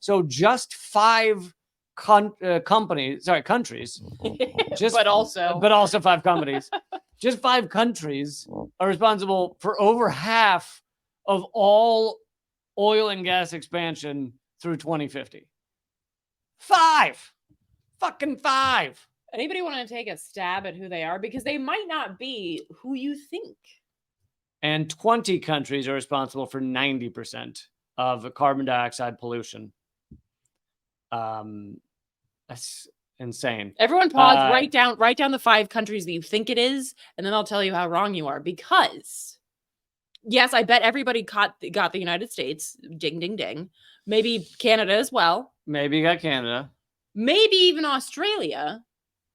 So just 5 countries, but also 5 companies, just 5 countries are responsible for over half of all oil and gas expansion through 2050. 5! Fucking 5! Anybody want to take a stab at who they are? Because they might not be who you think. And 20 countries are responsible for 90% of carbon dioxide pollution. That's insane. Everyone pause, write down the 5 countries that you think it is, and then I'll tell you how wrong you are. Because, yes, I bet everybody got the United States. Ding, ding, ding. Maybe Canada as well. Maybe you got Canada. Maybe even Australia.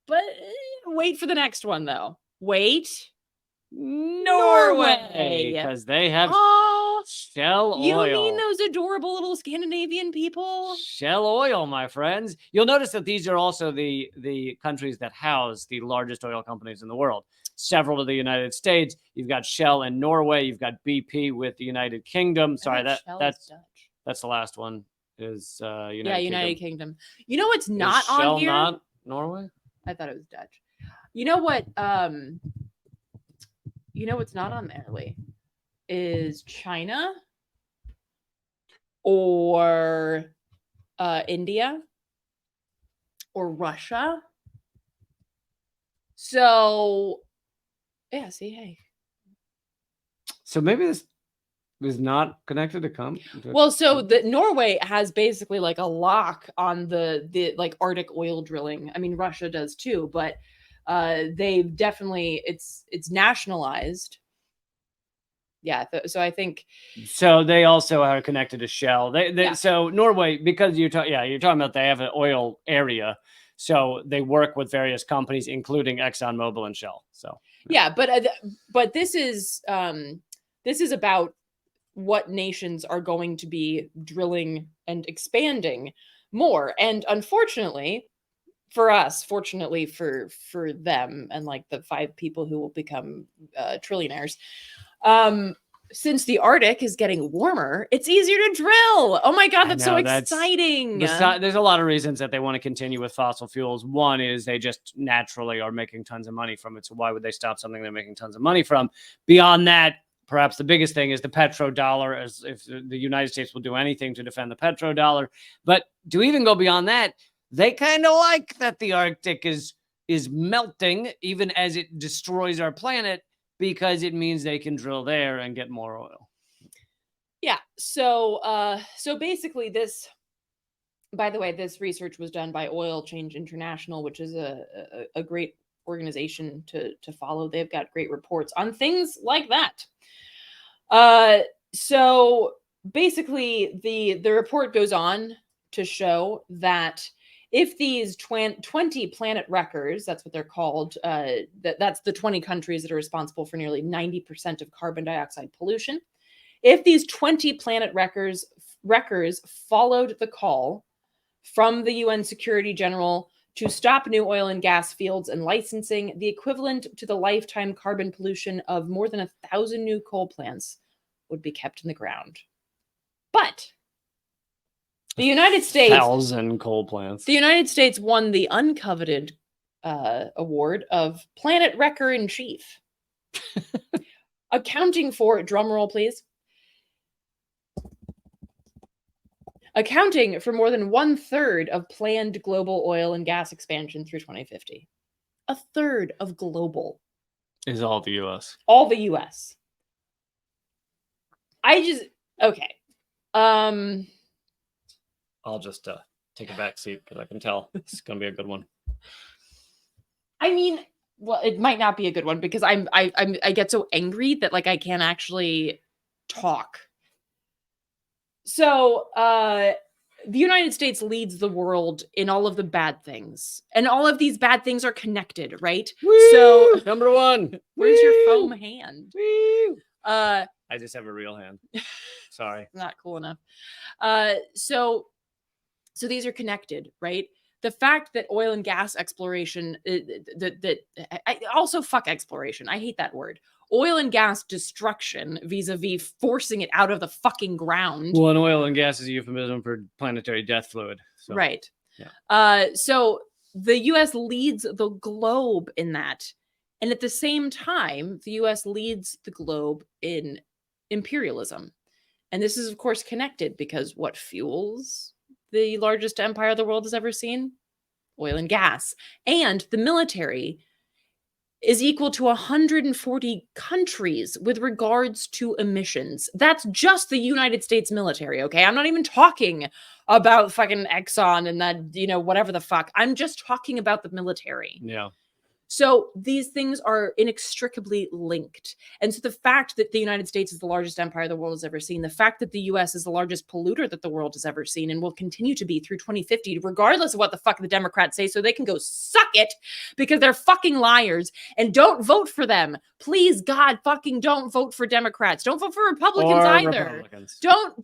But wait for the next one, though. Wait. Norway. Because they have Shell oil. You mean those adorable little Scandinavian people? Shell oil, my friends. You'll notice that these are also the countries that house the largest oil companies in the world. Several of the United States. You've got Shell in Norway. You've got BP with the United Kingdom. Sorry, that's the last one. Is United Kingdom. You know what's not on Shell here? Not Norway? I thought it was Dutch. You know what? You know what's not on there, Lee? Is China or India or Russia. So, yeah, see, hey. So maybe this was not connected to Well, so the Norway has basically like a lock on the like Arctic oil drilling. I mean, Russia does too, but they've definitely it's nationalized. Yeah, so I think so they also are connected to Shell. So Norway, because you're talking about they have an oil area, so they work with various companies, including ExxonMobil and Shell. So yeah, but this is about what nations are going to be drilling and expanding more, and unfortunately for us, fortunately for them and like the 5 people who will become trillionaires. Since the Arctic is getting warmer, it's easier to drill. Oh my God, that's so exciting. There's a lot of reasons that they want to continue with fossil fuels. One is they just naturally are making tons of money from it. So why would they stop something they're making tons of money from? Beyond that, perhaps the biggest thing is the petrodollar, as if the United States will do anything to defend the petrodollar. But to even go beyond that, they kind of like that the Arctic is melting, even as it destroys our planet, because it means they can drill there and get more oil. Yeah. So basically this, by the way, this research was done by Oil Change International, which is a great organization to follow. They've got great reports on things like that. So basically the report goes on to show that if these 20 planet wreckers, that's what they're called, that's the 20 countries that are responsible for nearly 90% of carbon dioxide pollution. If these 20 planet wreckers followed the call from the UN Security General to stop new oil and gas fields and licensing, the equivalent to the lifetime carbon pollution of more than 1,000 new coal plants would be kept in the ground. But the United States, 1,000 coal plants. The United States won the uncoveted award of Planet Wrecker in Chief, accounting for, drum roll please, accounting for more than 1/3 of planned global oil and gas expansion through 2050. 1/3 of global is all the U.S. All the U.S. Okay. I'll just take a back seat because I can tell it's going to be a good one. I mean, well, it might not be a good one because I get so angry that like I can't actually talk. So, the United States leads the world in all of the bad things, and all of these bad things are connected, right? Woo! So, number 1. Where's your foam hand? Woo! I just have a real hand. Sorry. Not cool enough. So these are connected, right? the fact that oil and gas exploration, also fuck exploration. I hate that word. Oil and gas destruction vis-a-vis forcing it out of the fucking ground. Well, and oil and gas is a euphemism for planetary death fluid. So. Right. Yeah. So the U.S. leads the globe in that. And at the same time, the U.S. leads the globe in imperialism. And this is, of course, connected because what fuels the largest empire the world has ever seen? Oil and gas. And the military is equal to 140 countries with regards to emissions. That's just the United States military, okay? I'm not even talking about fucking Exxon and that, whatever the fuck. I'm just talking about the military. Yeah. So these things are inextricably linked. And so the fact that the United States is the largest empire the world has ever seen, the fact that the US is the largest polluter that the world has ever seen and will continue to be through 2050, regardless of what the fuck the Democrats say, so they can go suck it because they're fucking liars, and don't vote for them. Please, God, fucking don't vote for Democrats. Don't vote for Republicans either. Republicans. Don't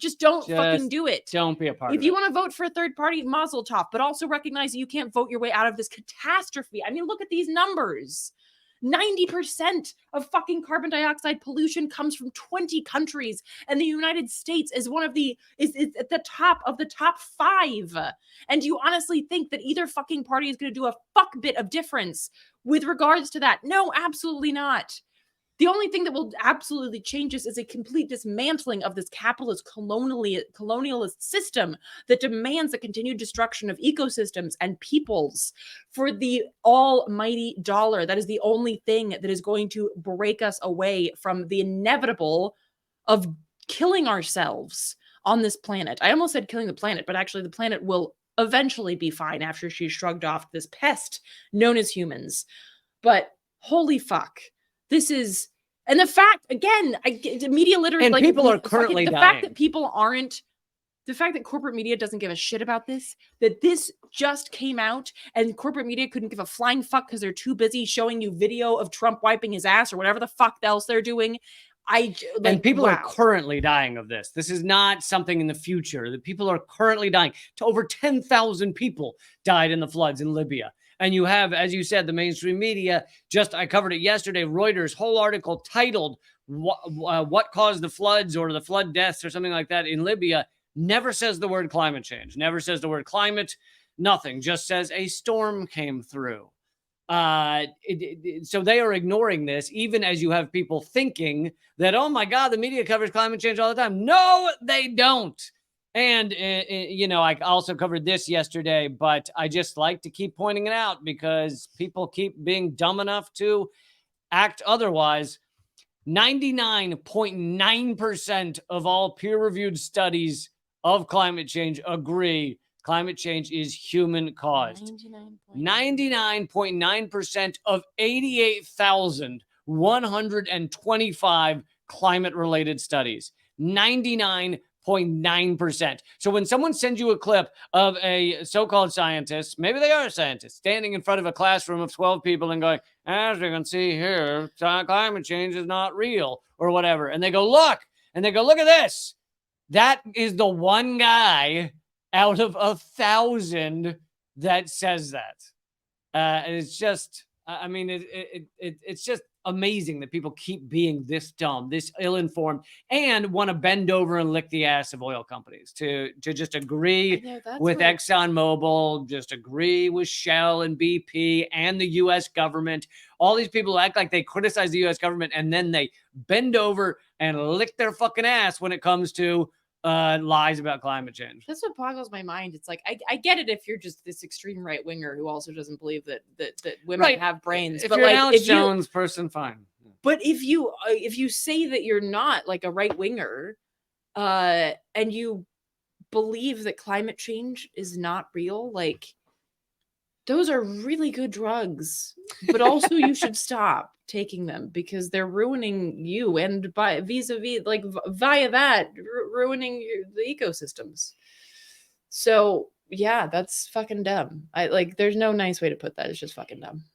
fucking do it. Don't be a part of it. If you want to vote for a third party, mazel tov, but also recognize that you can't vote your way out of this catastrophe. I mean, look at these numbers. 90% of fucking carbon dioxide pollution comes from 20 countries, and the United States is is at the top of the top 5. And do you honestly think that either fucking party is going to do a fuck bit of difference with regards to that? No, absolutely not. The only thing that will absolutely change this is a complete dismantling of this capitalist colonialist system that demands the continued destruction of ecosystems and peoples for the almighty dollar. That is the only thing that is going to break us away from the inevitable of killing ourselves on this planet. I almost said killing the planet, but actually the planet will eventually be fine after she shrugged off this pest known as humans. But holy fuck. This is, and the fact, again, media literacy, and like, people are currently the dying. fact that people aren't, the fact that corporate media doesn't give a shit about this, that this just came out and corporate media couldn't give a flying fuck because they're too busy showing you video of Trump wiping his ass or whatever the fuck else they're doing. And people are currently dying of this. This is not something in the future. The people are currently dying. To over 10,000 people died in the floods in Libya. And you have, as you said, the mainstream media, I covered it yesterday, Reuters, whole article titled, what caused the floods or the flood deaths or something like that in Libya, never says the word climate change, never says the word climate, nothing, just says a storm came through. So they are ignoring this, even as you have people thinking that, oh my God, the media covers climate change all the time. No, they don't. And, I also covered this yesterday, but I just like to keep pointing it out because people keep being dumb enough to act otherwise. 99.9% of all peer-reviewed studies of climate change agree climate change is human caused. 99.9% of 88,125 climate-related studies. 99.9%. So when someone sends you a clip of a so-called scientist, maybe they are a scientist, standing in front of a classroom of 12 people and going, as you can see here, climate change is not real or whatever. And they go, look at this. That is the one guy out of 1,000 that says that. And it's just, it's just amazing that people keep being this dumb, this ill-informed, and want to bend over and lick the ass of oil companies to just agree with ExxonMobil, just agree with Shell and BP and the U.S. government. All these people act like they criticize the U.S. government, and then they bend over and lick their fucking ass when it comes to lies about climate change. That's what boggles my mind. It's like I get it if you're just this extreme right winger who also doesn't believe that women have brains. If but you're like, an Alex Jones person, fine. But if you say that you're not like a right winger, and you believe that climate change is not real, like those are really good drugs. But also you should stop taking them because they're ruining you and via that ruining the ecosystems. So yeah, that's fucking dumb. There's no nice way to put that. It's just fucking dumb.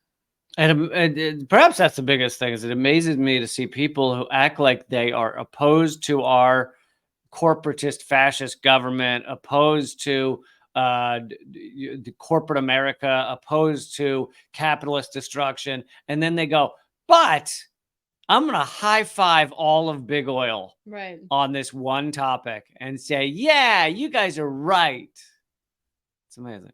And perhaps that's the biggest thing is it amazes me to see people who act like they are opposed to our corporatist fascist government, opposed to the corporate America, opposed to capitalist destruction. And then they go, but I'm going to high five all of big oil Right. on this one topic and say, yeah, you guys are right. It's amazing.